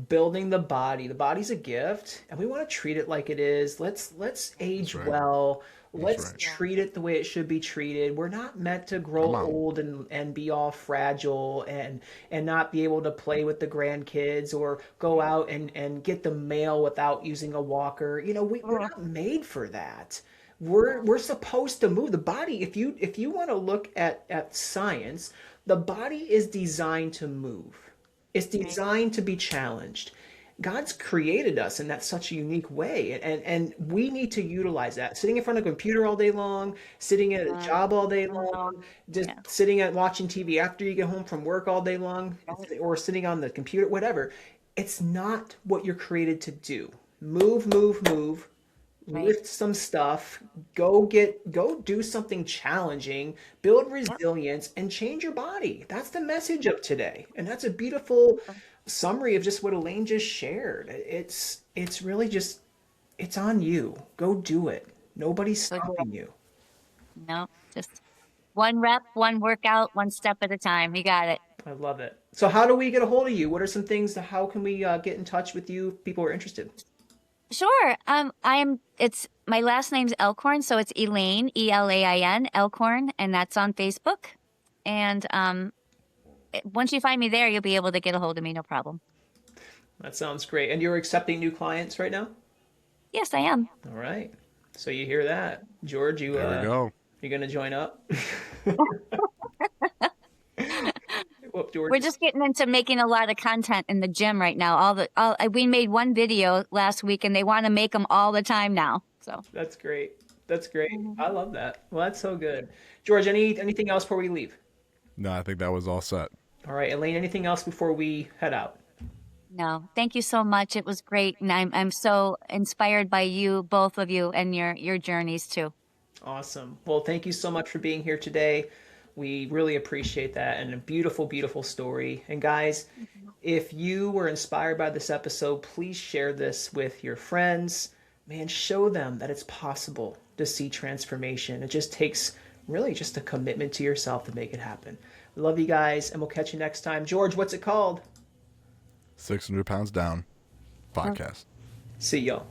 building the body. The body's a gift, and we want to treat it like it is. Let's age well. Let's treat it the way it should be treated. We're not meant to grow old and be all fragile and not be able to play with the grandkids or go out and get the mail without using a walker. We're not made for that. We're supposed to move the body. If you want to look at science, the body is designed to move. It's designed to be challenged. God's created us in that such a unique way, and we need to utilize that. Sitting in front of a computer all day long, sitting at a job all day long, just Yeah. sitting at watching TV after you get home from work all day long, Right. or sitting on the computer, whatever. It's not what you're created to do. Move, move, move. Right. Lift some stuff, go do something challenging, build Yep. resilience, and change your body. That's the message of today. And that's a beautiful summary of just what Elaine just shared. It's really just it's on you. Go do it. Nobody's So do it. stopping you. No, just one rep, one workout, one step at a time. You got it. I love it. So how do we get a hold of you? What are some things how can we get in touch with you if people are interested? Sure. It's my last name's Alcorn, so it's Elain, Elain, Alcorn, and that's on Facebook. And once you find me there, you'll be able to get a hold of me, no problem. That sounds great. And you're accepting new clients right now? Yes, I am. All right. So you hear that. George, There we go. you're going to join up? Whoop, George. We're just getting into making a lot of content in the gym right now. We made one video last week, and they want to make them all the time now. So That's great. That's great. I love that. Well, that's so good. George, anything else before we leave? No, I think that was all set. All right, Elaine, anything else before we head out? no, thank you so much. It was great, and I'm so inspired by you, both of you, and your journeys too. Awesome. Well, thank you so much for being here today. We really appreciate that, and a beautiful, beautiful story. And guys, if you were inspired by this episode, please share this with your friends. Man, show them that it's possible to see transformation. It just takes really just a commitment to yourself to make it happen. We love you guys, and we'll catch you next time. George, what's it called? 600 pounds down podcast. See y'all.